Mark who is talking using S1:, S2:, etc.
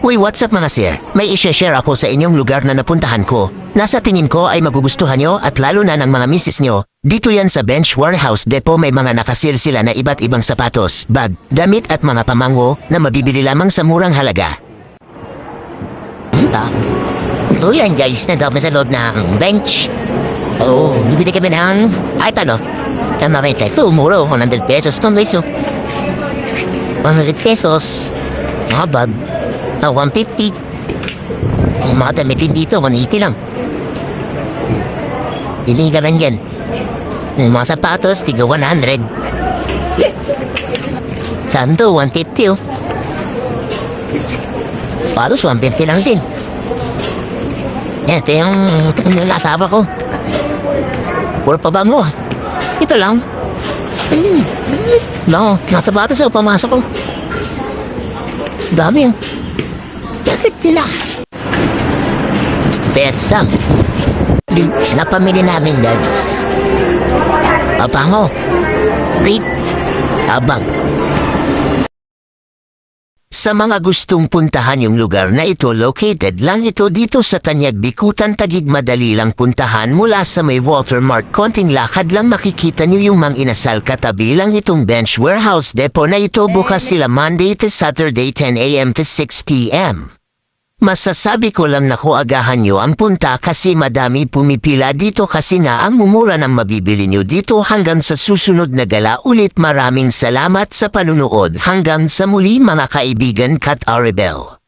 S1: Uy, what's up mga sir? May i-share ako sa inyong lugar na napuntahan ko. Nasa tingin ko ay magugustuhan nyo at lalo na ng mga misis nyo. Dito yan sa Bench Warehouse Depot may mga nakasale sila na iba't ibang sapatos, bag, damit at mga pamango na mabibili lamang sa murang halaga. So yan guys, nandito sa loob ng bench. Oh, bibili kami ng... Ay, talo. Tama ba ito? Ito, mura. 100 pesos. Ito, guys. 100 pesos. Mga bag. 150. Ang mga damitin dito, 180 lang. Pili ka lang yan. Yung mga sapatos, tiga 100. Sando, 150 oh. Palos, 150 lang din. Yan, ito yung lasaba ko. Puro pa ba mo? Ito lang. No, nasa sapatos ako, pamasok ko. Dami yun. Bakit nila? It's the best lang. Sila pamili namin, guys. Papango. Treat. Abang. Sa mga gustong puntahan yung lugar na ito, located lang ito dito sa Tanyag, Bikutan, Taguig. Madali lang puntahan mula sa may watermark. Konting lakad lang makikita nyo yung Mang Inasal. Katabi lang itong Bench Warehouse Depot na ito. Bukas sila Monday to Saturday 10 a.m. to 6 p.m. Masasabi ko lang na agahan nyo ang punta kasi madami pumipila dito kasi nga ang mumura ng mabibili nyo dito. Hanggang sa susunod na gala ulit, maraming salamat sa panunood. Hanggang sa muli mga kaibigan, Kat Aribel.